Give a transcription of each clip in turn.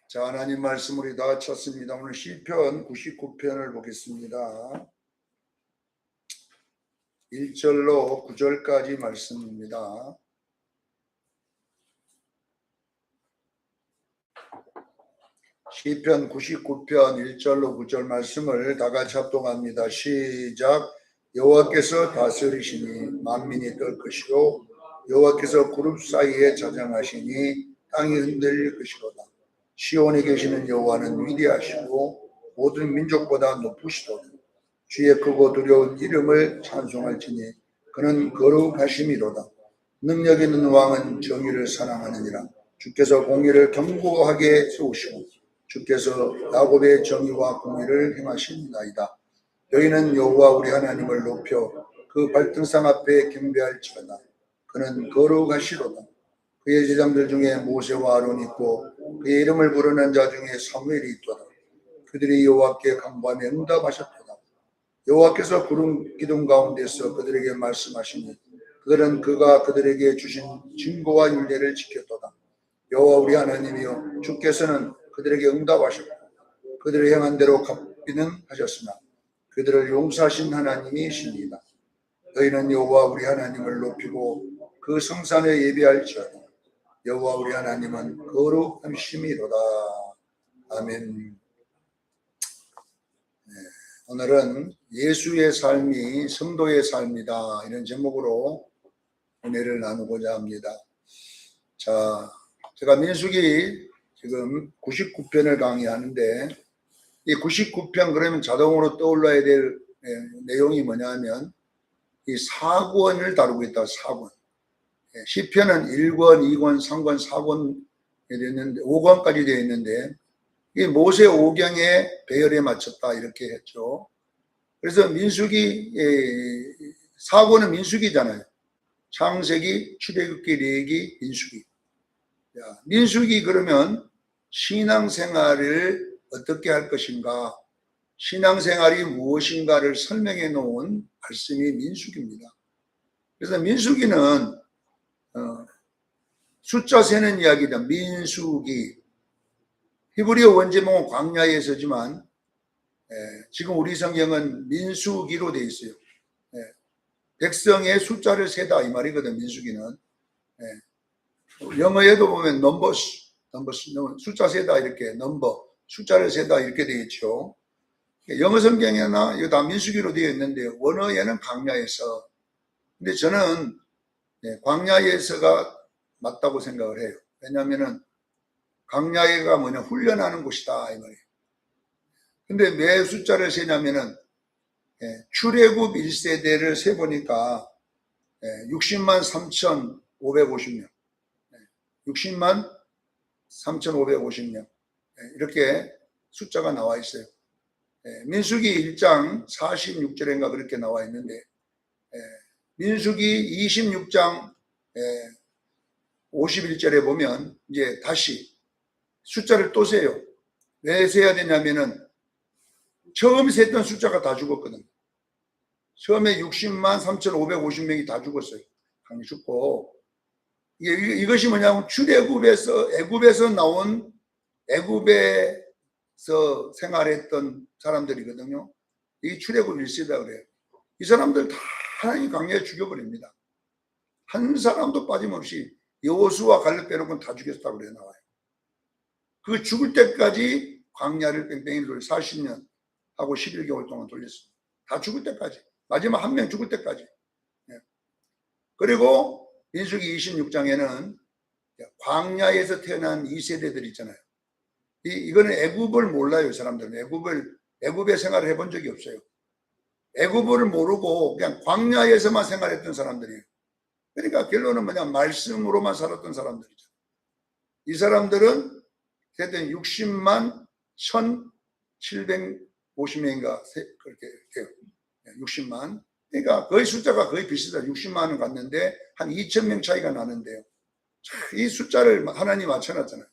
자, 하나님 말씀 우리 다 찾습니다. 오늘 시편 99편을 보겠습니다. 1절로 9절까지 말씀입니다. 시편 99편 1절로 9절 말씀을 다 같이 합동합니다. 시작. 여호와께서 다스리시니 만민이 떨 것이요 여호와께서 그룹 사이에 자정하시니 땅이 흔들릴 것이로다. 시온에 계시는 여호와는 위대하시고 모든 민족보다 높으시도다. 주의 크고 두려운 이름을 찬송할지니 그는 거룩하심이로다. 능력 있는 왕은 정의를 사랑하느니라. 주께서 공의를 견고하게 세우시고 주께서 야곱의 정의와 공의를 행하시나이다. 너희는 여호와 우리 하나님을 높여 그 발등상 앞에 경배할지어다. 그는 거룩하시로다. 그의 제장들 중에 모세와 아론이 있고 그의 이름을 부르는 자 중에 사무엘이 있도다. 그들이 여호와께 간구하며 응답하셨도다. 여호와께서 구름 기둥 가운데서 그들에게 말씀하시니 그들은 그가 그들에게 주신 증거와 율례를 지켰도다. 여호와 우리 하나님이여 주께서는 그들에게 응답하셨고 그들의 행한 대로 갚기는 하셨으나 그들을 용서하신 하나님이십니다. 너희는 여호와 우리 하나님을 높이고 그 성산에 예배할지어다. 여호와 우리 하나님은 거룩하심이로다. 아멘. 오늘은 예수의 삶이 성도의 삶이다, 이런 제목으로 은혜를 나누고자 합니다. 자, 제가 민수기 지금 99편을 강의하는데 이 99편 그러면 자동으로 떠올라야 될 내용이 뭐냐면 이 4권을 다루고 있다. 4권. 시편은 1권, 2권, 3권, 4권에 되어 있는데 5권까지 되어 있는데 이 모세 오경의 배열에 맞췄다 이렇게 했죠. 그래서 민수기 4권은 민수기잖아요. 창세기, 출애굽기, 레위기, 민수기. 민수기 그러면 신앙생활을 어떻게 할 것인가, 신앙생활이 무엇인가를 설명해 놓은 말씀이 민수기입니다. 그래서 민수기는 숫자 세는 이야기다. 민수기. 히브리어 원제목은 광야에서지만 지금 우리 성경은 민수기로 되어 있어요. 백성의 숫자를 세다 이 말이거든. 민수기는 영어에도 보면 넘버스 숫자 세다 이렇게 넘버 숫자를 세다 이렇게 되어 있죠. 영어 성경에나 이거 다 민수기로 되어 있는데 원어에는 광야에서. 근데 저는 광야에서가 맞다고 생각을 해요. 왜냐하면은 광야가 뭐냐 훈련하는 곳이다 이 말이에요. 근데 왜 숫자를 세냐면은 출애굽 1세대를 세보니까 60만 3,550명 60만 3,550명 이렇게 숫자가 나와 있어요. 민수기 1장 46절인가 그렇게 나와 있는데 민수기 26장 51절에 보면 이제 다시 숫자를 또 세요. 왜 세야 되냐면은 처음 셌던 숫자가 다 죽었거든. 처음에 60만 3,550명이 다 죽었어요. 강이 죽고 이것이 뭐냐면 출애굽에서 애굽에서 나온 애굽에서 생활했던 사람들이거든요. 이 출애굽 1세다 그래요. 이 사람들 다 하나님이 광야에 죽여버립니다. 한 사람도 빠짐없이 여호수아 갈렙 빼놓고는 다 죽였다고 그래 나와요. 그 죽을 때까지 광야를 뺑뺑이 돌려 40년 하고 11개월 동안 돌렸어요. 다 죽을 때까지. 마지막 한 명 죽을 때까지. 그리고 민수기 26장에는 광야에서 태어난 2세대들 있잖아요. 이거는 애굽을 몰라요. 사람들은 애굽의 생활을 해본 적이 없어요. 애굽을 모르고 그냥 광야에서만 생활했던 사람들이에요. 그러니까 결론은 뭐냐 말씀으로만 살았던 사람들이죠. 이 사람들은 대략 60만 1,750명인가 그렇게 돼요. 60만. 그러니까 거의 숫자가 거의 비슷하다. 60만은 갔는데 한 2,000명 차이가 나는데요. 이 숫자를 하나님이 맞춰놨잖아요.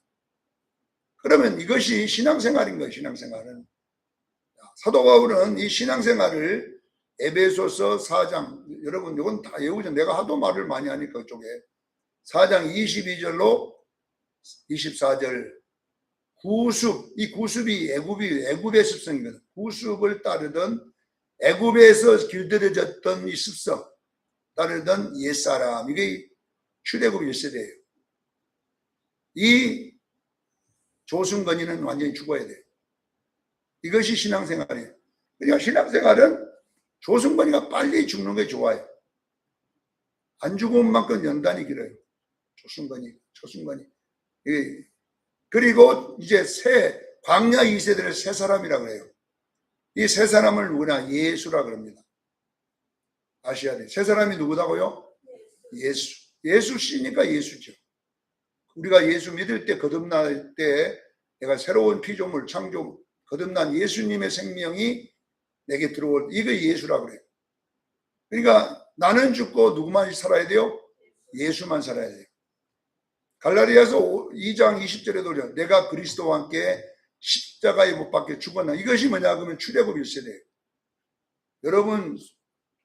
그러면 이것이 신앙생활인 거예요. 신앙생활은. 사도 바울은 이 신앙생활을 에베소서 4장, 여러분 이건 다 외우죠. 내가 하도 말을 많이 하니까 그쪽에 4장 22절로 24절 구습, 이 구습이 애굽의 습성이거든. 구습을 따르던 애굽에서 길들여졌던 이 습성 따르던 옛사람, 이게 출애굽 1세대예요. 이 조승건이는 완전히 죽어야 돼요. 이것이 신앙생활이에요. 그러니까 신앙생활은 조승건이가 빨리 죽는 게 좋아요. 안 죽은 만큼 연단이 길어요. 조승건이. 그리고 이제 광야 2세대를 세 사람이라고 그래요. 이 세 사람을 누구나 예수라 그럽니다. 아셔야 돼요. 세 사람이 누구다고요? 예수. 예수 씨니까 예수죠. 우리가 예수 믿을 때, 거듭날 때 내가 새로운 피조물 창조, 거듭난 예수님의 생명이 내게 들어올, 이거 예수라 그래요. 그러니까 나는 죽고 누구만 살아야 돼요? 예수만 살아야 돼요. 갈라디아서 2장 20절에도 내가 그리스도와 함께 십자가에 못 박혀 죽었나. 이것이 뭐냐 그러면 출애굽 1세대예요. 여러분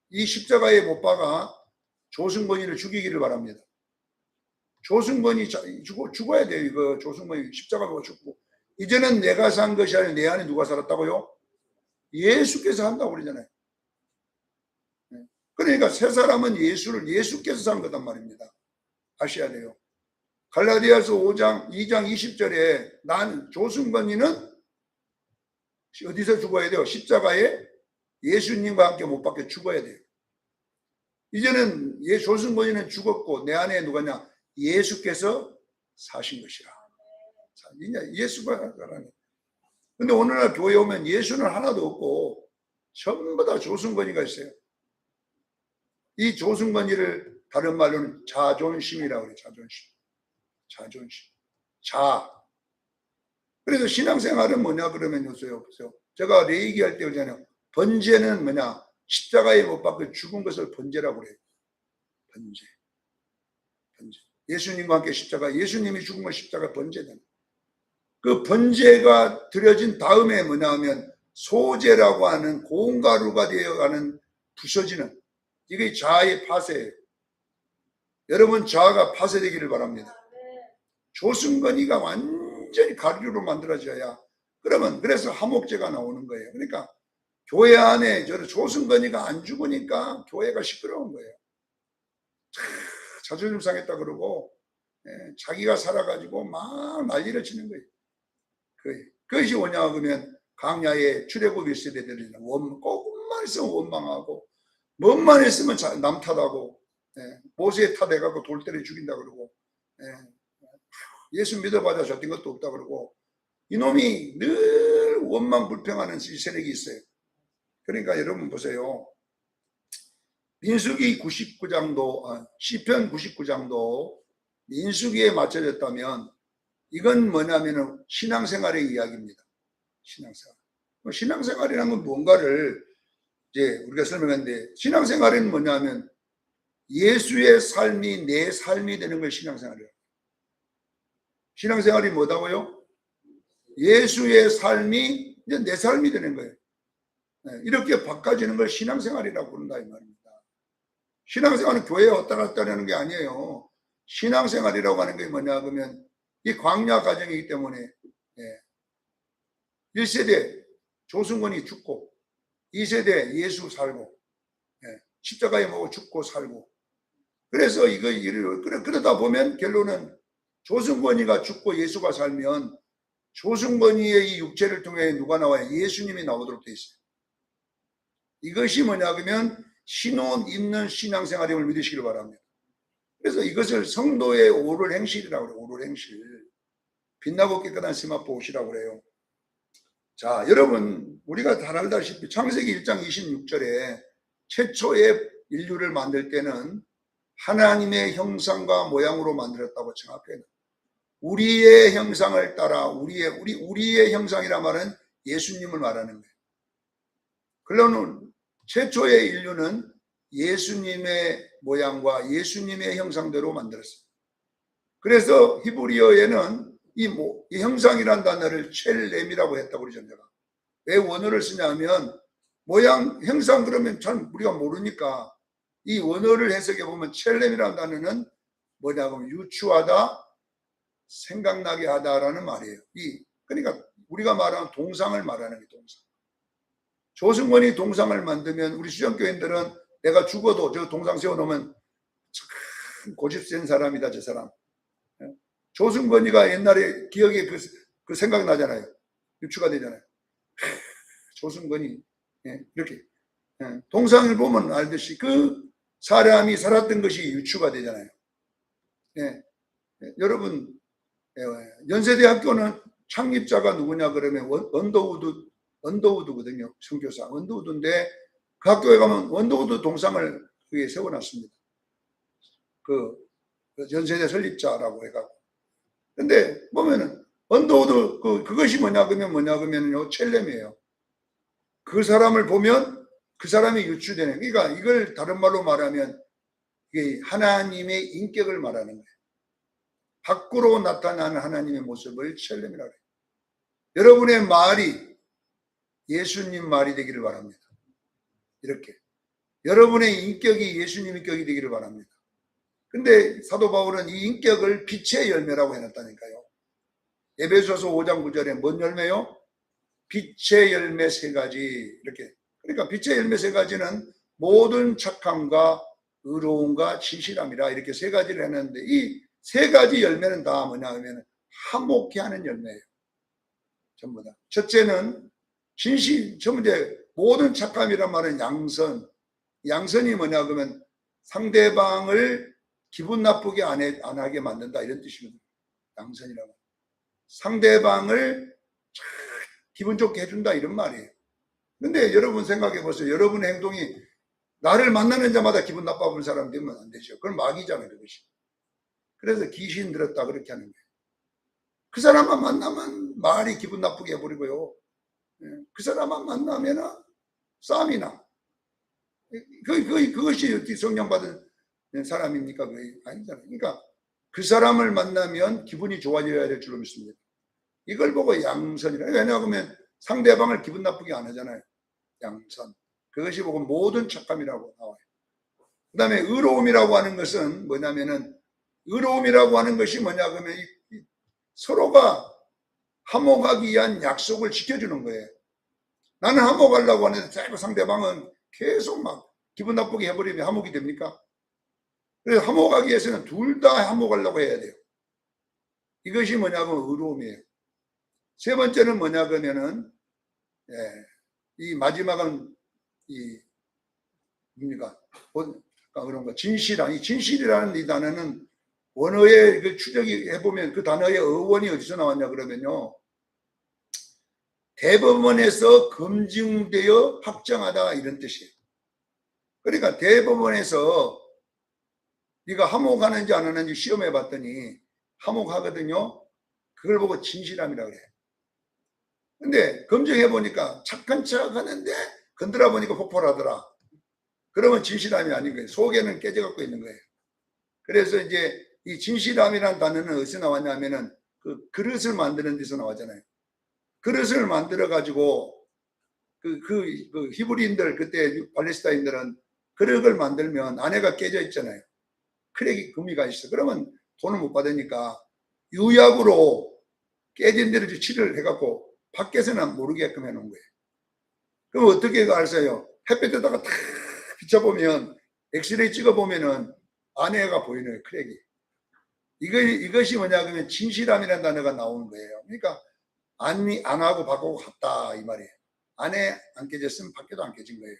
이 십자가에 못 박아 조승건이를 죽이기를 바랍니다. 조승건이 죽어야 돼요. 이거 조승건이 십자가로 죽고. 이제는 내가 산 것이 아니라 내 안에 누가 살았다고요? 예수께서 한다고 그러잖아요. 그러니까 세 사람은 예수께서 산 거단 말입니다. 아셔야 돼요. 갈라디아서 2장 20절에 난 조승건이는 어디서 죽어야 돼요? 십자가에 예수님과 함께 못 박혀 죽어야 돼요. 이제는 조승건이는 죽었고 내 안에 누가냐? 예수께서 사신 것이라. 예수가 살아네. 근데 오늘날 교회 오면 예수는 하나도 없고 전부 다 조승건이가 있어요. 이 조승건이를 다른 말로는 자존심이라고 그래요. 자존심. 그래서 신앙생활은 뭐냐 그러면 요새요. 제가 내 얘기할 때 그러잖아요. 번제는 뭐냐? 십자가에 못 박혀 죽은 것을 번제라고 그래요. 번제. 예수님과 함께 예수님이 죽은 것 십자가 번제다. 그 번제가 드려진 다음에 뭐냐 하면 소제라고 하는 고운가루가 되어가는 부서지는, 이게 자아의 파쇄예요. 여러분 자아가 파쇄되기를 바랍니다. 조승건이가 완전히 가루로 만들어져야, 그래서 화목제가 나오는 거예요. 그러니까 교회 안에 조승건이가 안 죽으니까 교회가 시끄러운 거예요. 자존심 상했다 그러고 자기가 살아가지고 막 난리를 치는 거예요. 그것이 뭐냐 그러면 광야의 출애굽 1세대들이 조금만 있으면 원망하고 뭐만 있으면 남 탓하고 모세 탓해갖고 돌 때려 죽인다 그러고 예수 믿어봐야 저된 것도 없다 그러고 이놈이 늘 원망 불평하는 이 세력이 있어요. 그러니까 여러분 보세요. 민수기 99장도 시편 99장도 민수기에 맞춰졌다면 이건 뭐냐면은 신앙생활의 이야기입니다. 신앙생활이라는 건 뭔가를 이제 우리가 설명했는데, 신앙생활은 뭐냐면 예수의 삶이 내 삶이 되는 걸 신앙생활이에요. 신앙생활이 뭐다고요? 예수의 삶이 이제 내 삶이 되는 거예요. 이렇게 바꿔지는 걸 신앙생활이라고 부른다 이 말입니다. 신앙생활은 교회에 왔다 갔다 하는 게 아니에요. 신앙생활이라고 하는 게 뭐냐 그러면 이 광야 과정이기 때문에 1세대 조승건이 죽고 2세대 예수 살고 십자가에 못 죽고 살고, 그래서 그러다 보면 결론은 조승건이가 죽고 예수가 살면 조승건이의 이 육체를 통해 누가 나와요? 예수님이 나오도록 돼 있어요. 이것이 뭐냐 그러면 신혼 있는 신앙생활임을 믿으시길 바랍니다. 그래서 이것을 성도의 오를 행실이라고 그래요. 오를 행실. 빛나고 깨끗한 세마포 옷이라고 그래요. 자, 여러분 우리가 다 알다시피 창세기 1장 26절에 최초의 인류를 만들 때는 하나님의 형상과 모양으로 만들었다고 정확해요. 우리의 형상을 따라 우리의 형상이란 말은 예수님을 말하는 거예요. 그러면 최초의 인류는 예수님의 모양과 예수님의 형상대로 만들었어요. 그래서 히브리어에는 이 형상이란 단어를 첼렘이라고 했다고 그러죠. 제가 왜 원어를 쓰냐면 모양 형상 그러면 잘 우리가 모르니까 이 원어를 해석해 보면 첼렘이라는 단어는 뭐냐고 하면 유추하다, 생각나게 하다라는 말이에요. 그러니까 우리가 말하는 동상을 말하는 게 동상. 조승건이 동상을 만들면 우리 수정교인들은 내가 죽어도 저 동상 세워놓으면 참 고집센 사람이다 저 사람. 조승건이가 옛날에 기억에 그 생각 나잖아요. 유추가 되잖아요. 조승건이 이렇게 동상을 보면 알듯이 그 사람이 살았던 것이 유추가 되잖아요. 여러분 연세대학교는 창립자가 누구냐 그러면 언더우드거든요. 선교사 언더우드인데 그 학교에 가면 언더우드 동상을 그게 세워놨습니다. 그 연세대 설립자라고 해갖고. 근데 보면은 언더우드 그것이 뭐냐면요 첼렘이에요. 그 사람을 보면 그 사람이 유추되는. 그러니까 이걸 다른 말로 말하면 이게 하나님의 인격을 말하는 거예요. 밖으로 나타나는 하나님의 모습을 첼렘이라고 해요. 여러분의 말이 예수님 말이 되기를 바랍니다. 이렇게 여러분의 인격이 예수님 인격이 되기를 바랍니다. 근데 사도 바울은 이 인격을 빛의 열매라고 해놨다니까요. 에베소서 5장 9절에 뭔 열매요? 빛의 열매 3가지 이렇게. 그러니까 빛의 열매 3가지는 모든 착함과 의로움과 진실함이라 이렇게 3가지를 해놨는데 이 3가지 열매는 다 뭐냐 하면 화목케 하는 열매예요. 전부 다. 첫째는 진실, 전부 다 모든 착함이란 말은 양선. 양선이 뭐냐 그러면 상대방을 기분 나쁘게 안 하게 만든다 이런 뜻이거든요. 양선이라고. 상대방을 기분 좋게 해준다 이런 말이에요. 근데 여러분 생각해 보세요. 여러분의 행동이 나를 만나는 자마다 기분 나빠 보는 사람 되면 안 되죠. 그건 마귀잖아요. 그것이. 그래서 귀신 들었다 그렇게 하는 거예요. 그 사람만 만나면 말이 기분 나쁘게 해버리고요. 그 사람만 만나면 싸움이 나. 그것이 성령 받은 사람입니까? 그게 아니잖아요. 그러니까 그 사람을 만나면 기분이 좋아져야 될 줄로 믿습니다. 이걸 보고 양선이라. 왜냐하면 상대방을 기분 나쁘게 안 하잖아요. 양선. 그것이 보고 모든 착함이라고 나와요. 그 다음에 의로움이라고 하는 것은 뭐냐면은 의로움이라고 하는 것이 뭐냐 그러면 서로가 화목하기 위한 약속을 지켜주는 거예요. 나는 화목하려고 하는데 자꾸 상대방은 계속 막 기분 나쁘게 해버리면 화목이 됩니까? 그래서 화목하기 위해서는 둘 다 화목하려고 해야 돼요. 이것이 뭐냐면 의로움이에요. 세 번째는 뭐냐 그러면은 이 마지막은 이 뭡니까? 그런 거 진실한 이 진실이라는 이 단어는 원어의 그 추적이 해보면 그 단어의 어원이 어디서 나왔냐 그러면요. 대법원에서 검증되어 확정하다 이런 뜻이에요. 그러니까 대법원에서 네가 화목하는지 안 하는지 시험해 봤더니 화목하거든요. 그걸 보고 진실함이라고 그래요. 근데 검증해 보니까 착한 척 하는데 건드려 보니까 폭발하더라. 그러면 진실함이 아닌 거예요. 속에는 깨져갖고 있는 거예요. 그래서 이제 이 진실함이라는 단어는 어디서 나왔냐면은 그 그릇을 만드는 데서 나왔잖아요. 그릇을 만들어 가지고 그 히브리인들 그때 팔레스타인들은 그릇을 만들면 안에가 깨져 있잖아요. 크랙이 구미가 있어. 그러면 돈을 못 받으니까 유약으로 깨진 데를 칠을 해갖고 밖에서는 모르게끔 해놓은 거예요. 그럼 어떻게 알았어요? 햇빛에다가 탁 비춰보면 엑스레이 찍어보면은 안에가 보이는 거예요. 크랙이. 이것이 뭐냐 그러면 진실함이라는 단어가 나오는 거예요. 그러니까 안 하고 바꾸고 갔다 이 말이에요. 안에 안 깨졌으면 밖에도 안 깨진 거예요.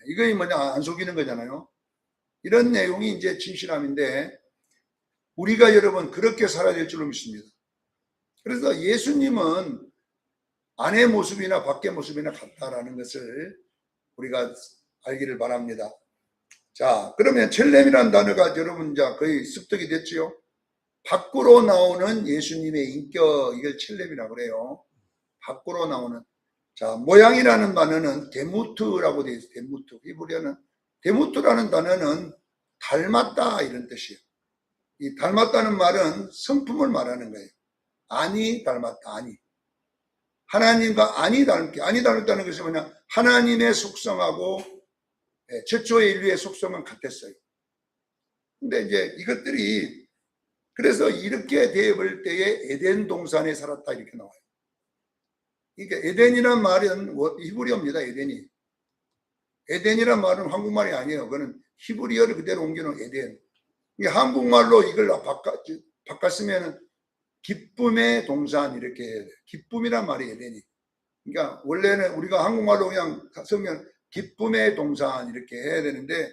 이것이 뭐냐 안 속이는 거잖아요. 이런 내용이 이제 진실함인데 우리가 여러분 그렇게 살아야 될 줄로 믿습니다. 그래서 예수님은 안의 모습이나 밖의 모습이나 같다라는 것을 우리가 알기를 바랍니다. 자, 그러면 첼렘이라는 단어가 여러분 이제 거의 습득이 됐지요. 밖으로 나오는 예수님의 인격, 이걸 첼렘이라고 그래요. 밖으로 나오는. 자, 모양이라는 단어는 데무트라고 되어 있어요. 데무트. 히브리어는 데무트라는 단어는 닮았다 이런 뜻이에요. 이 닮았다는 말은 성품을 말하는 거예요. 아니 닮았다. 아니. 하나님과 아니 닮게. 아니 닮았다는 것이 뭐냐? 하나님의 속성하고 최초의 인류의 속성은 같았어요. 근데 이제 이것들이 그래서 이렇게 되어볼 때에 에덴 동산에 살았다 이렇게 나와요. 그러니까 에덴이란 말은 히브리어입니다. 에덴이. 에덴이란 말은 한국말이 아니에요. 그거는 히브리어를 그대로 옮겨놓은 에덴. 한국말로 이걸 바꿨으면 기쁨의 동산 이렇게 해야 돼. 기쁨이란 말이 에덴이. 그러니까 원래는 우리가 한국말로 그냥 쓰면 기쁨의 동산 이렇게 해야 되는데,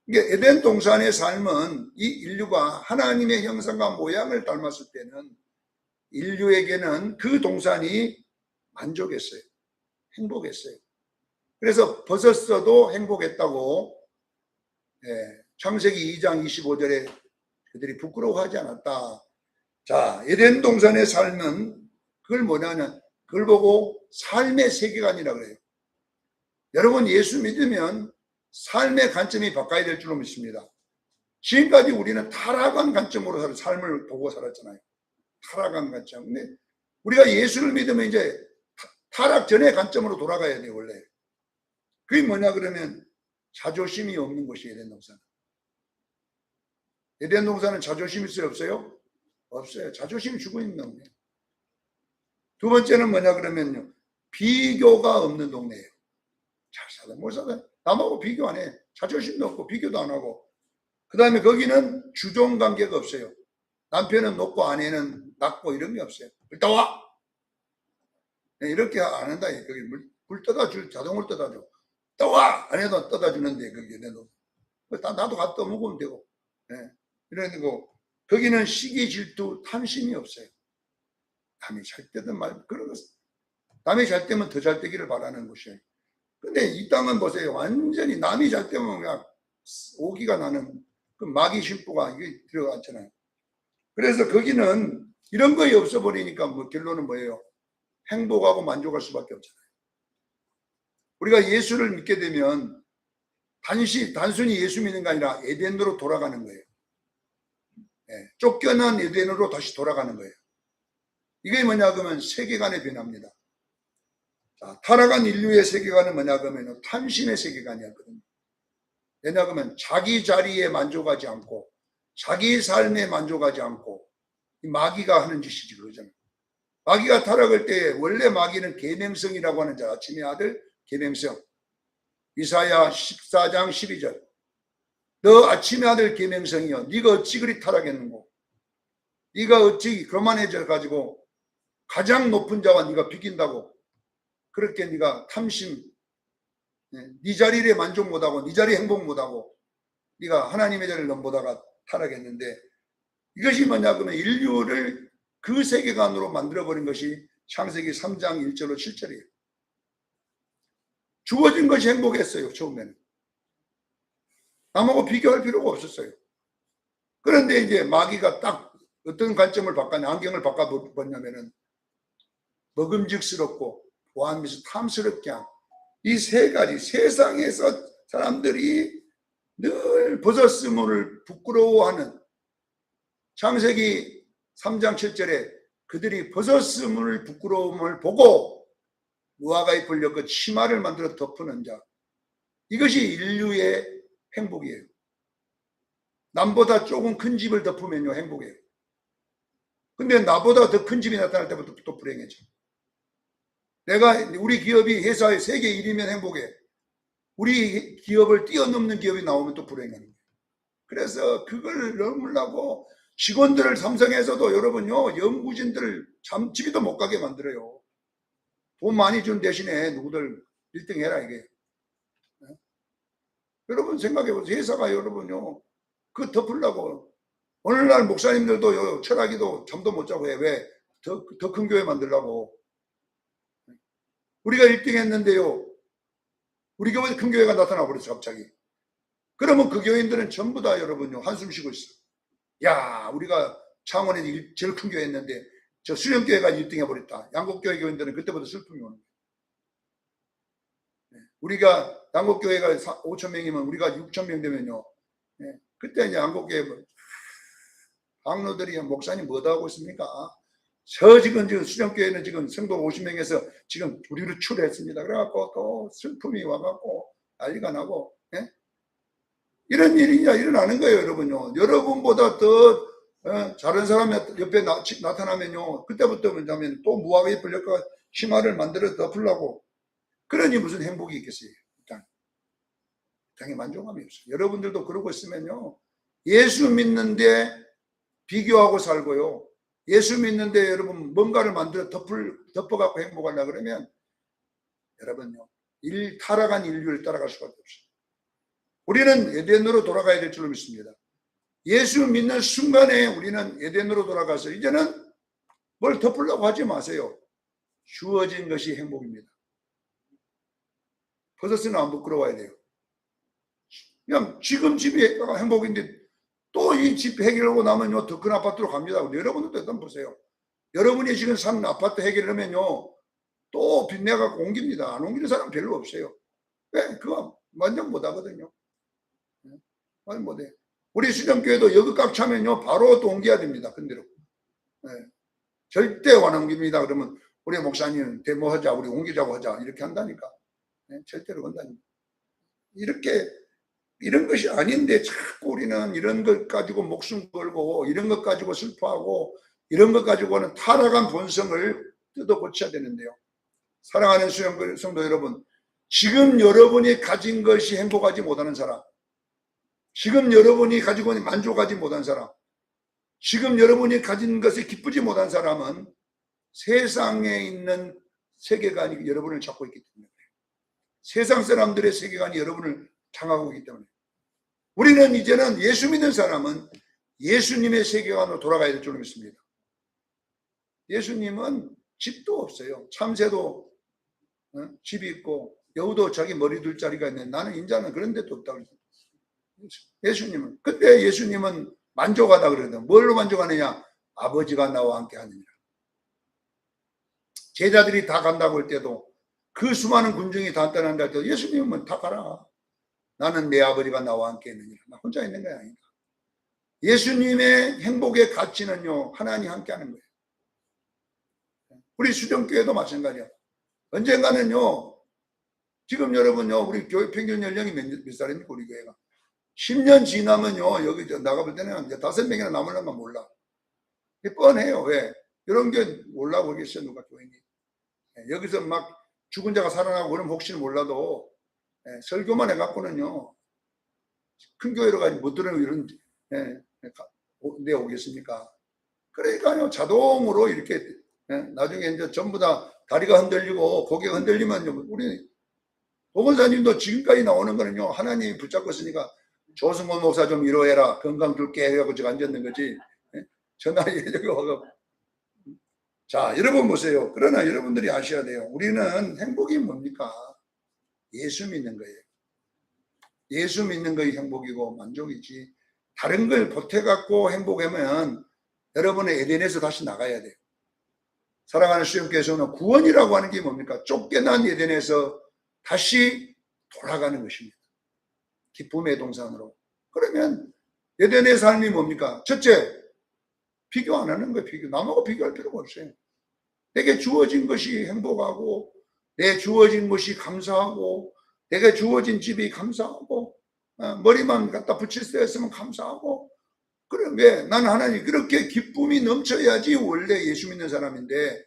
이게 에덴 동산의 삶은 이 인류가 하나님의 형상과 모양을 닮았을 때는 인류에게는 그 동산이 만족했어요. 행복했어요. 그래서 벗었어도 행복했다고 창세기 2장 25절에 그들이 부끄러워하지 않았다. 자, 에덴 동산의 삶은 그걸 뭐냐면 그걸 보고 삶의 세계관이라고 그래요. 여러분 예수 믿으면 삶의 관점이 바꿔야 될 줄로 믿습니다. 지금까지 우리는 타락한 관점으로 삶을 보고 살았잖아요. 타락한 관점. 근데 우리가 예수를 믿으면 이제 타락 전의 관점으로 돌아가야 돼요, 원래. 그게 뭐냐 그러면 자존심이 없는 것이 에덴 동산. 에덴 동산은 자존심이 있어요, 없어요? 없어요. 자존심이 죽어 있는 동네. 두 번째는 뭐냐 그러면요, 비교가 없는 동네예요. 잘 사다 못 사다 남하고 비교 안 해. 자존심도 없고 비교도 안 하고. 그 다음에 거기는 주종관계가 없어요. 남편은 높고 아내는 낮고 이런 게 없어요. 일단 와! 이렇게 안 한다. 거기 물 떠다 줄, 자동으로 떠다 줘. 떠와! 아내도 떠다 주는데, 거기 내도. 나도 갖다 떠먹으면 되고. 이런 거. 거기는 시기, 질투, 탐심이 없어요. 남이 잘 때든 그런 거. 남이 잘 때면 더 잘 되기를 바라는 곳이에요. 근데 이 땅은 보세요. 완전히 남이 잘 때면 그냥 오기가 나는 그 마귀 심부가 이게 들어갔잖아요. 그래서 거기는 이런 거에 없어버리니까 뭐 결론은 뭐예요? 행복하고 만족할 수밖에 없잖아요. 우리가 예수를 믿게 되면 단순히 예수 믿는 게 아니라 에덴으로 돌아가는 거예요. 쫓겨난 에덴으로 다시 돌아가는 거예요. 이게 뭐냐 그러면 세계관의 변화입니다. 자, 타락한 인류의 세계관은 뭐냐 그러면 탐심의 세계관이었거든요. 왜냐 그러면 자기 자리에 만족하지 않고 자기 삶에 만족하지 않고 마귀가 하는 짓이지 그러잖아요. 마귀가 타락할 때 원래 마귀는 계명성이라고 하는 자, 아침의 아들 계명성. 이사야 14장 12절. 너 아침의 아들 계명성이여, 네가 어찌 그리 타락했는고? 네가 어찌 교만해져 가지고 가장 높은 자와 네가 비긴다고 그렇게 네가 탐심, 네 자리에 만족 못하고 네 자리에 행복 못하고 네가 하나님의 자리를 넘보다가 타락했는데, 이것이 뭐냐 그러면 인류를 그 세계관으로 만들어버린 것이 창세기 3장 1절로 7절이에요. 주어진 것이 행복했어요. 처음에는 남하고 비교할 필요가 없었어요. 그런데 이제 마귀가 딱 어떤 관점을 바꿨냐, 안경을 바꿔봤냐면은 먹음직스럽고 보안미스 탐스럽게 한 이 세 가지, 세상에서 사람들이 늘 벗었음을 부끄러워하는, 창세기 3장 7절에 그들이 벗었음을 부끄러움을 보고 무화과 잎을 엮어 치마를 만들어 덮는 자, 이것이 인류의 행복이에요. 남보다 조금 큰 집을 덮으면요 행복해요. 근데 나보다 더 큰 집이 나타날 때부터 또 불행해져. 우리 기업이 회사의 세계 1위면 행복해. 우리 기업을 뛰어넘는 기업이 나오면 또 불행해요. 그래서 그걸 넘으려고 직원들을 삼성에서도 여러분요 연구진들을 집에도 못 가게 만들어요. 돈 많이 준 대신에 누구들 1등 해라 이게. 여러분 생각해보세요. 회사가 여러분요 그 덮으려고 오늘날 목사님들도 철학이도 잠도 못 자고 해. 왜? 더 큰 교회 만들려고. 우리가 1등 했는데요 우리 교회 큰 교회가 나타나 버렸어 갑자기. 그러면 그 교인들은 전부 다 여러분요 한숨 쉬고 있어. 야, 우리가 창원에서 제일 큰 교회 했는데 저 수령교회가 1등 해버렸다. 양곡교회 교인들은 그때부터 슬픔이 오는 거예요. 우리가 양곡교회가 5,000명이면 우리가 6,000명 되면요 그때 이제 양곡교회 장로들이 목사님 뭐 하고 있습니까? 지금 수령교회는 지금 성도 50명에서 지금 우리로 출했습니다. 그래갖고 또 슬픔이 와갖고 난리가 나고, 이런 일이 일어나는 거예요, 여러분요. 여러분보다 더 다른 사람 옆에 나타나면요, 그때부터 뭐냐면 또 무화과 잎을 엮어 치마를 만들어 덮으려고. 그러니 무슨 행복이 있겠어요? 당연히 만족감이 없어요. 여러분들도 그러고 있으면요, 예수 믿는데 비교하고 살고요, 예수 믿는데 여러분 뭔가를 만들어 덮어갖고 행복하려 그러면 여러분요, 타락한 인류를 따라갈 수밖에 없어요. 우리는 에덴으로 돌아가야 될 줄로 믿습니다. 예수 믿는 순간에 우리는 에덴으로 돌아가서 이제는 뭘 덮으려고 하지 마세요. 주어진 것이 행복입니다. 버섯은 안 부끄러워야 돼요. 그냥 지금 집이 행복인데 또 이 집 해결하고 나면요, 더 큰 아파트로 갑니다. 여러분들도 한번 보세요. 여러분이 지금 사는 아파트 해결하면요, 또 빚내갖고 옮깁니다. 안 옮기는 사람 별로 없어요. 왜? 그거 완전 못 하거든요. 완전 못 해. 우리 수정교회도 여기 꽉 차면요, 바로 또 옮겨야 됩니다. 근데로. 네. 절대 안 옮깁니다. 그러면 우리 목사님 데모하자, 우리 옮기자고 하자, 이렇게 한다니까. 네? 절대로 한다니까. 이런 것이 아닌데 자꾸 우리는 이런 것 가지고 목숨 걸고, 이런 것 가지고 슬퍼하고, 이런 것 가지고는 타락한 본성을 뜯어 고쳐야 되는데요. 사랑하는 수영 성도 여러분, 지금 여러분이 가진 것이 행복하지 못하는 사람, 지금 여러분이 가지고 만족하지 못한 사람, 지금 여러분이 가진 것에 기쁘지 못한 사람은 세상에 있는 세계관이 여러분을 잡고 있기 때문에, 세상 사람들의 세계관이 여러분을 장악하고 있기 때문에, 우리는 이제는 예수 믿는 사람은 예수님의 세계관으로 돌아가야 될 줄 믿습니다. 예수님은 집도 없어요. 참새도 집이 있고 여우도 자기 머리 둘 자리가 있는데 나는 인자는 그런 데도 없다고 그랬어요. 예수님은. 근데 예수님은 만족하다 그러거든. 뭘로 만족하느냐? 아버지가 나와 함께 하느니라. 제자들이 다 간다고 할 때도, 그 수많은 군중이 다 떠난다 할 때도 예수님은 다 가라. 나는 내 아버지가 나와 함께 있느니라. 나 혼자 있는 게 아니다. 예수님의 행복의 가치는요, 하나님 함께 하는 거예요. 우리 수정교회도 마찬가지야. 언젠가는요, 지금 여러분요, 우리 교회 평균 연령이 몇 살입니까? 우리 교회가 10년 지나면요, 여기 나가볼 때는 이제 5명이나 남으려면 몰라. 뻔해요. 왜? 이런 게 몰라 보겠어요, 누가 교인이. 여기서 막 죽은 자가 살아나고 그러면 혹시 몰라도, 설교만 해갖고는요, 큰 교회로 가지 못 들으면 이런 데 오겠습니까? 그러니까요, 자동으로 이렇게 나중에 이제 전부 다 다리가 흔들리고 고개가 흔들리면, 우리 도건사님도 지금까지 나오는 거는요, 하나님이 붙잡고 있으니까 조승원 목사 좀 위로해라, 건강 줄게 해가지고 제가 앉았는 거지. 전화에 여기 와서. 자, 여러분 보세요. 그러나 여러분들이 아셔야 돼요. 우리는 행복이 뭡니까? 예수 믿는 거예요. 예수 믿는 것이 행복이고 만족이지, 다른 걸 보태갖고 행복하면 여러분의 에덴에서 다시 나가야 돼요. 사랑하는 수영께서는 구원이라고 하는 게 뭡니까? 쫓겨난 에덴에서 다시 돌아가는 것입니다. 기쁨의 동산으로. 그러면 에덴의 삶이 뭡니까? 첫째, 비교 안 하는 거예요. 남하고 비교할 필요가 없어요. 내게 주어진 것이 행복하고, 내 주어진 것이 감사하고, 내게 주어진 집이 감사하고, 머리만 갖다 붙일 수 있으면 감사하고. 그래, 왜? 나는 하나님 그렇게 기쁨이 넘쳐야지 원래 예수 믿는 사람인데,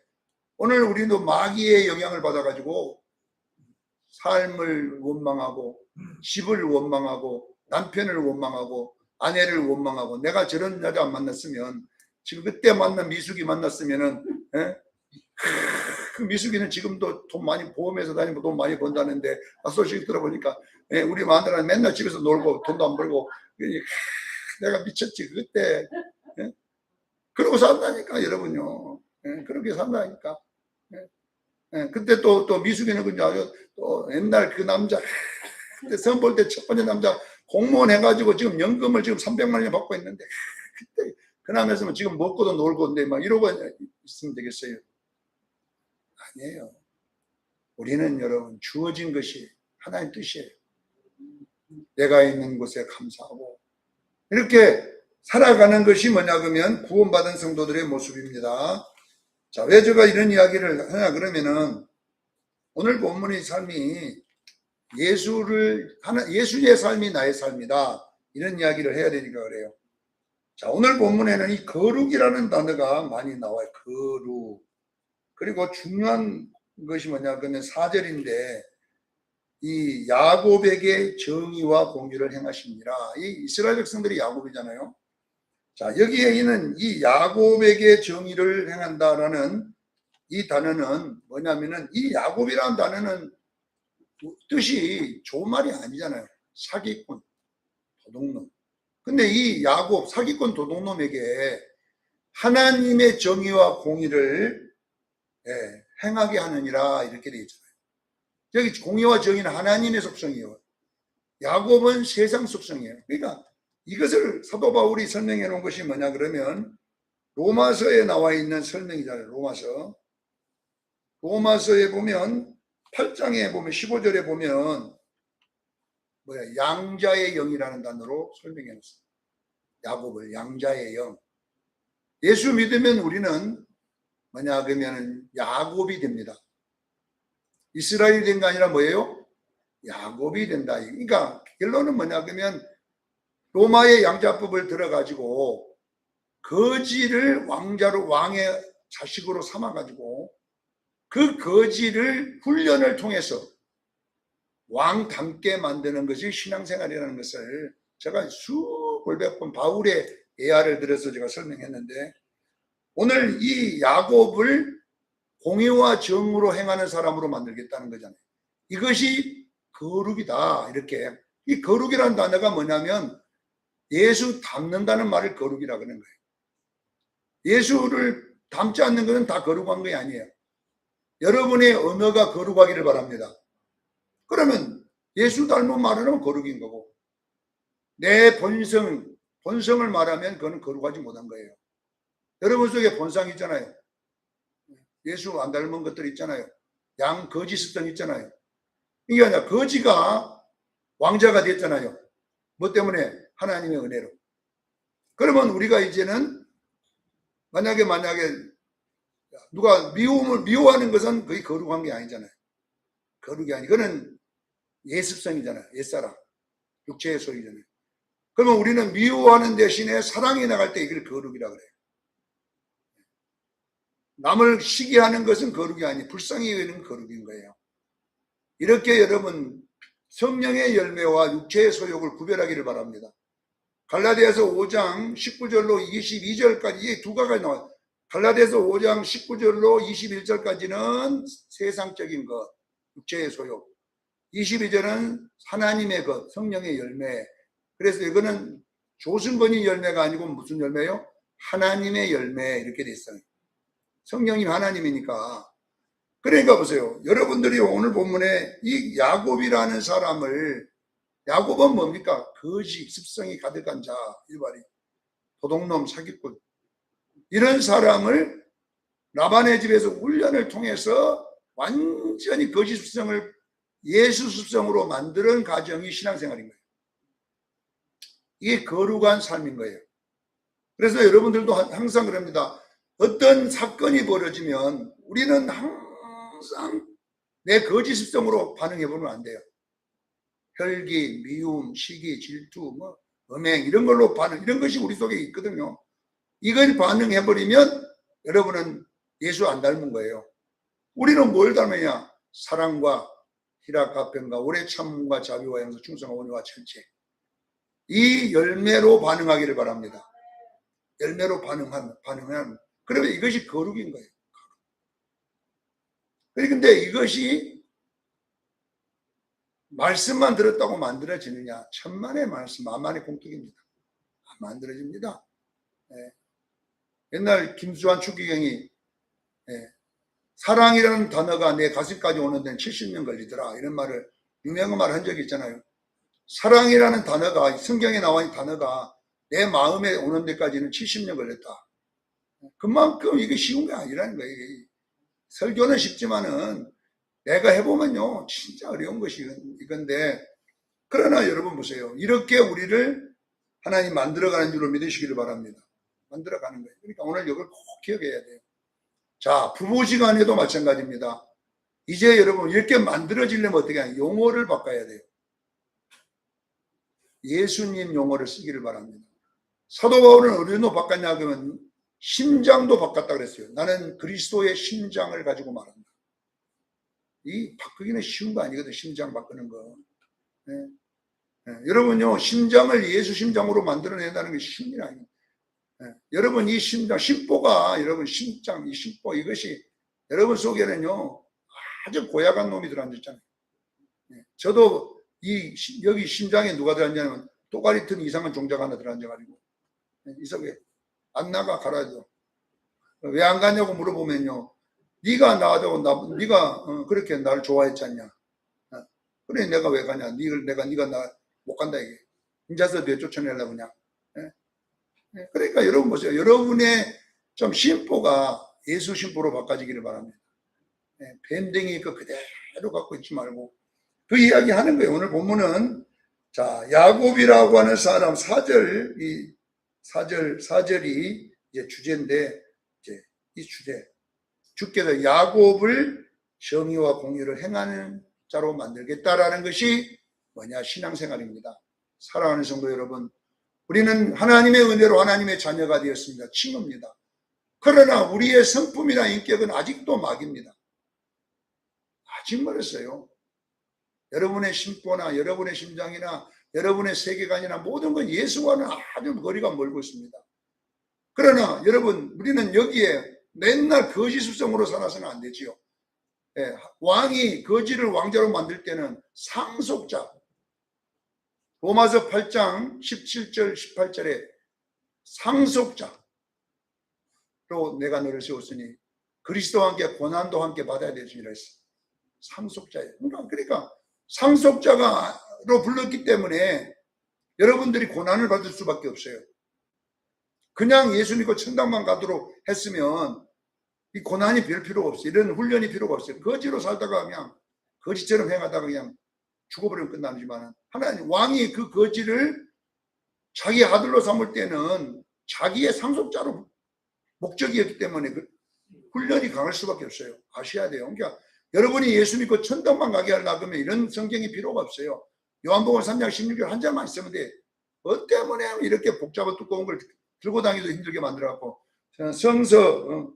오늘 우리도 마귀의 영향을 받아가지고 삶을 원망하고, 집을 원망하고, 남편을 원망하고, 아내를 원망하고, 내가 저런 여자 만났으면, 지금 그때 만난 미숙이 만났으면은, 그 미숙이는 지금도 돈 많이 보험에서 다니고 돈 많이 번다는데, 소식 들어보니까 우리 마누라는 맨날 집에서 놀고 돈도 안 벌고, 내가 미쳤지 그때. 그러고 산다니까 여러분요. 그렇게 산다니까. 그때 또 미숙이는 그냥 또 옛날 그 남자, 그때 시험 볼 때 첫 번째 남자 공무원 해가지고 지금 연금을 지금 300만 원 받고 있는데, 그때 그 남자였으면 지금 먹고도 놀고 근데 막 이러고 있으면 되겠어요? 아니에요. 우리는 여러분 주어진 것이 하나님 뜻이에요. 내가 있는 곳에 감사하고 이렇게 살아가는 것이 뭐냐 그러면 구원받은 성도들의 모습입니다. 자, 왜 제가 이런 이야기를 하냐 그러면은, 오늘 본문의 삶이 예수의 삶이 나의 삶이다, 이런 이야기를 해야 되니까 그래요. 자, 오늘 본문에는 이 거룩이라는 단어가 많이 나와요. 거룩. 그리고 중요한 것이 뭐냐 그러면 4절인데 이 야곱에게 정의와 공의를 행하시니라. 이 이스라엘 백성들이 야곱이잖아요. 자, 여기에 있는 이 야곱에게 정의를 행한다라는 이 단어는 뭐냐면은 이 야곱이라는 단어는 뜻이 좋은 말이 아니잖아요. 사기꾼, 도둑놈. 근데 이 야곱, 사기꾼 도둑놈에게 하나님의 정의와 공의를 행하게 하느니라 이렇게 되어 있잖아요. 여기 공의와 정의는 하나님의 속성이에요. 야곱은 세상 속성이에요. 그러니까 이것을 사도 바울이 설명해 놓은 것이 뭐냐 그러면 로마서에 나와 있는 설명이잖아요. 로마서에 보면 8장에 보면 15절에 보면 양자의 영이라는 단어로 설명해 놨어요. 야곱을 양자의 영. 예수 믿으면 우리는 뭐냐 그러면 야곱이 됩니다. 이스라엘이 된 게 아니라 뭐예요? 야곱이 된다. 그러니까 결론은 뭐냐 그러면 로마의 양자법을 들어가지고 거지를 왕자로 왕의 자식으로 삼아가지고 그 거지를 훈련을 통해서 왕답게 만드는 것이 신앙생활이라는 것을 제가 수백 번 바울의 예화를 들어서 제가 설명했는데 오늘 이 야곱을 공의와 정으로 행하는 사람으로 만들겠다는 거잖아요. 이것이 거룩이다. 이렇게 이 거룩이라는 단어가 뭐냐면 예수 닮는다는 말을 거룩이라 그러는 거예요. 예수를 닮지 않는 것은 다 거룩한 게 아니에요. 여러분의 언어가 거룩하기를 바랍니다. 그러면 예수 닮은 말을 하면 거룩인 거고 내 본성을 말하면 그건 거룩하지 못한 거예요. 여러분 속에 본성이 있잖아요. 예수 안 닮은 것들 있잖아요. 양 거지 습성 있잖아요. 이게 아니라 거지가 왕자가 됐잖아요. 뭐 때문에? 하나님의 은혜로. 그러면 우리가 이제는 만약에 누가 미워하는 것은 거의 거룩한 게 아니잖아요. 거룩이 아니. 그거는 예습성이잖아요. 옛사람. 육체의 소리잖아요. 그러면 우리는 미워하는 대신에 사랑해 나갈 때 이걸 거룩이라 그래요. 남을 시기하는 것은 거룩이 아니 불쌍히 여기는 거룩인 거예요. 이렇게 여러분 성령의 열매와 육체의 소욕을 구별하기를 바랍니다. 갈라디아서 5장 19절로 22절까지 이 두 가지가 나와요. 갈라디아서 5장 19절로 21절까지는 세상적인 것, 육체의 소욕. 22절은 하나님의 것, 성령의 열매. 그래서 이거는 조승건이 열매가 아니고 무슨 열매요? 하나님의 열매 이렇게 돼 있어요. 성령님 하나님이니까. 그러니까 보세요. 여러분들이 오늘 본문에 이 야곱이라는 사람을 야곱은 뭡니까? 거짓, 습성이 가득한 자, 일발이 도둑놈, 사기꾼 이런 사람을 라반의 집에서 훈련을 통해서 완전히 거짓 습성을 예수 습성으로 만드는 가정이 신앙생활인 거예요. 이게 거룩한 삶인 거예요. 그래서 여러분들도 항상 그럽니다. 어떤 사건이 벌어지면 우리는 항상 내 거짓 습성으로 반응해 보면 안 돼요. 혈기, 미움, 시기, 질투, 음행 이런 걸로 이런 것이 우리 속에 있거든요. 이걸 반응해 버리면 여러분은 예수 안 닮은 거예요. 우리는 뭘 닮으냐? 사랑과 희락, 화평과 오래 참음과 자비와 양서, 충성과 온유와 천체. 이 열매로 반응하기를 바랍니다. 열매로 반응하는. 그러면 이것이 거룩인 거예요. 그런데 이것이 말씀만 들었다고 만들어지느냐? 천만의 말씀, 만만의 공덕입니다. 안 만들어집니다. 옛날 김수환 추기경이 사랑이라는 단어가 내 가슴까지 오는 데는 70년 걸리더라. 이런 말을, 유명한 말을 한 적이 있잖아요. 사랑이라는 단어가, 성경에 나와 있는 단어가 내 마음에 오는 데까지는 70년 걸렸다. 그만큼 이게 쉬운 게 아니라는 거예요. 설교는 쉽지만은 내가 해보면요, 진짜 어려운 것이 이건데, 그러나 여러분 보세요. 이렇게 우리를 하나님 만들어가는 줄로 믿으시기를 바랍니다. 만들어가는 거예요. 그러니까 오늘 이걸 꼭 기억해야 돼요. 자, 부부 시간에도 마찬가지입니다. 이제 여러분 이렇게 만들어지려면 어떻게 하냐? 용어를 바꿔야 돼요. 예수님 용어를 쓰기를 바랍니다. 사도 바울은 어디로 바꿨냐 그러면 심장도 바꿨다 그랬어요. 나는 그리스도의 심장을 가지고 말한다. 이 바꾸기는 쉬운 거 아니거든. 심장 바꾸는 거. 네. 네. 여러분요, 심장을 예수 심장으로 만들어낸다는 게 쉬운 일 아니에요. 네. 여러분 이 심장, 심보가 여러분 심장, 이 심보 이것이 여러분 속에는요 아주 고약한 놈이 들어앉았잖아요. 네. 저도 여기 심장에 누가 들어앉냐면 또가리 튼 이상한 종자가 하나 들어앉아가지고 이 속에 안 나가 가라죠. 왜 안 가냐고 물어보면요. 네가 나하고 네가 그렇게 나를 좋아했잖냐. 그래 내가 왜 가냐. 네가 나 못 간다 이게. 인자서 내 쫓아내려고 그냥. 그러니까 여러분 보세요. 여러분의 좀 심보가 예수 심보로 바꿔지기를 바랍니다. 뱀댕이 그 그대로 갖고 있지 말고 그 이야기 하는 거예요. 오늘 본문은 자 야곱이라고 하는 사람 4절이 이제 주제인데 이제 이 주제 주께서 야곱을 정의와 공의를 행하는 자로 만들겠다라는 것이 뭐냐 신앙생활입니다. 사랑하는 성도 여러분, 우리는 하나님의 은혜로 하나님의 자녀가 되었습니다. 칭호입니다. 그러나 우리의 성품이나 인격은 아직도 막입니다. 아직 멀었어요. 여러분의 심보나 여러분의 심장이나 여러분의 세계관이나 모든 건 예수와는 아주 거리가 멀고 있습니다. 그러나 여러분 우리는 여기에 맨날 거짓 습성으로 살아서는 안 되지요. 왕이 거지를 왕자로 만들 때는 상속자 로마서 8장 17절 18절에 상속자로 내가 너를 세웠으니 그리스도와 함께 고난도 함께 받아야 되지라 했어. 상속자예요. 그러니까 상속자로 불렀기 때문에 여러분들이 고난을 받을 수밖에 없어요. 그냥 예수 믿고 천당만 가도록 했으면 이 고난이 별 필요가 없어요. 이런 훈련이 필요가 없어요. 거지로 살다가 그냥 거지처럼 행하다가 그냥 죽어버리면 끝나지만 하나님 왕이 그 거지를 자기 아들로 삼을 때는 자기의 상속자로 목적이었기 때문에 그 훈련이 강할 수밖에 없어요. 아셔야 돼요. 그러니까 여러분이 예수 믿고 천당만 가게 하려면 이런 성경이 필요가 없어요. 요한복음 3장 16절 한 장만 있으면 돼. 뭐 때문에 이렇게 복잡하고 두꺼운 걸 들고 다니기도 힘들게 만들어갖고 성서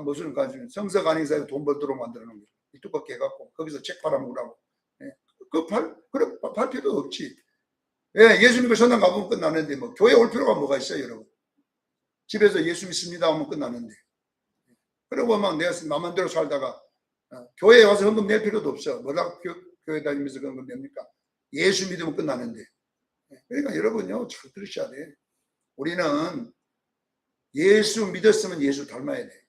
무슨 성서 간행사에 돈 벌도록 만들어 놓은 거예요. 두껍게 해갖고 거기서 책 팔아먹으라고. 팔 필요도 없지. 예수 믿고 천당 가보면 끝나는데 뭐 교회 올 필요가 뭐가 있어요, 여러분? 집에서 예수 믿습니다 하면 끝나는데. 그리고 막 내가 마음대로 살다가 교회에 와서 헌금 낼 필요도 없어. 뭐라고 교회 다니면서 헌금 냅니까? 예수 믿으면 끝나는데. 그러니까 여러분요, 잘 들으셔야 돼. 우리는 예수 믿었으면 예수 닮아야 돼.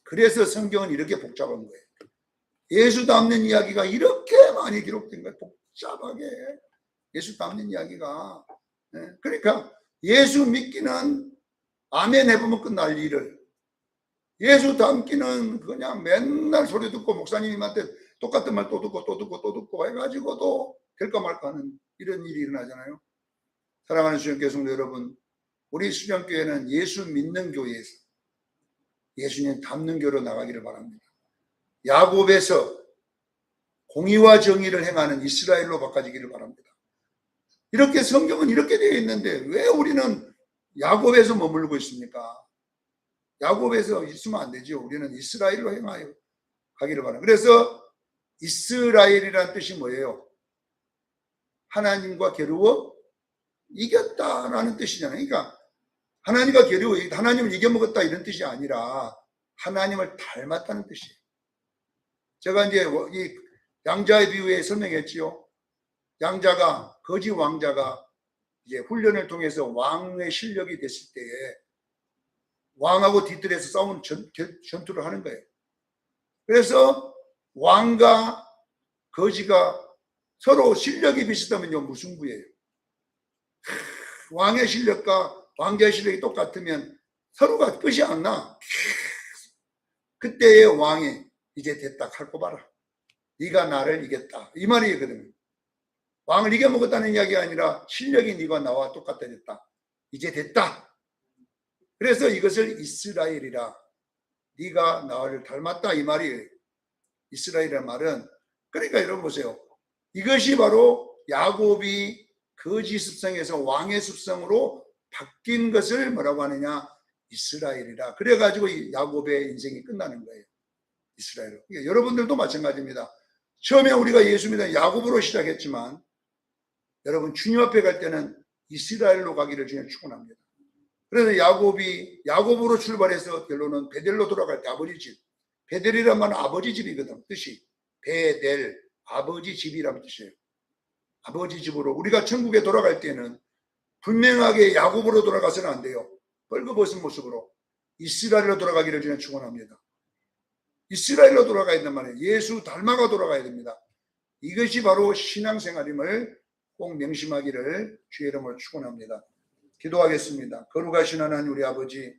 그래서 성경은 이렇게 복잡한 거예요. 예수 닮는 이야기가 이렇게 많이 기록된 거예요. 복잡하게. 예수 닮는 이야기가. 그러니까 예수 믿기는 아멘 해보면 끝날 일을 예수 닮기는 그냥 맨날 소리 듣고 목사님한테 똑같은 말 또 듣고 해가지고도 될까 말까 하는 이런 일이 일어나잖아요. 사랑하는 수련교회 성도 여러분, 우리 수련교회는 예수 믿는 교회에서 예수님 닮는 교회로 나가기를 바랍니다. 야곱에서 공의와 정의를 행하는 이스라엘로 바꿔지기를 바랍니다. 이렇게 성경은 이렇게 되어 있는데 왜 우리는 야곱에서 머물고 있습니까? 야곱에서 있으면 안 되죠. 우리는 이스라엘로 행하여 가기를 바랍니다. 그래서 이스라엘이라는 뜻이 뭐예요? 하나님과 겨루어 이겼다라는 뜻이잖아요. 그러니까 하나님과 겨루어 하나님을 이겨먹었다 이런 뜻이 아니라 하나님을 닮았다는 뜻이에요. 제가 이제 이 양자의 비유에 설명했지요. 양자가 거지 왕자가 이제 훈련을 통해서 왕의 실력이 됐을 때에 왕하고 뒤뜰에서 싸우는 전투를 하는 거예요. 그래서 왕과 거지가 서로 실력이 비슷하면요 무승부예요. 왕의 실력과 왕자의 실력이 똑같으면 서로가 끝이 안 나. 그때의 왕이 이제 됐다 칼 꼽아라. 네가 나를 이겼다. 이 말이거든요. 왕을 이겨먹었다는 이야기가 아니라 실력이 네가 나와 똑같아졌다. 이제 됐다. 그래서 이것을 이스라엘이라 네가 나를 닮았다 이 말이에요. 이스라엘이라는 말은 그러니까 여러분 보세요. 이것이 바로 야곱이 거지 습성에서 왕의 습성으로 바뀐 것을 뭐라고 하느냐? 이스라엘이라. 그래가지고 이 야곱의 인생이 끝나는 거예요. 이스라엘로. 그러니까 여러분들도 마찬가지입니다. 처음에 우리가 예수 믿는 야곱으로 시작했지만 여러분 주님 앞에 갈 때는 이스라엘로 가기를 주님 축원합니다. 그래서 야곱이 야곱으로 출발해서 결론은 베델로 돌아갈 때 아버지 집. 베델이란 말은 아버지 집이거든. 뜻이 베델 아버지 집이라는 뜻이에요. 아버지 집으로 우리가 천국에 돌아갈 때는 분명하게 야곱으로 돌아가서는 안 돼요. 벌거벗은 모습으로 이스라엘로 돌아가기를 주님 축원합니다. 이스라엘로 돌아가야 된단 말이에요. 예수 닮아가 돌아가야 됩니다. 이것이 바로 신앙생활임을 꼭 명심하기를 주의 이름으로 축원합니다. 기도하겠습니다. 거룩하신 하나님 우리 아버지,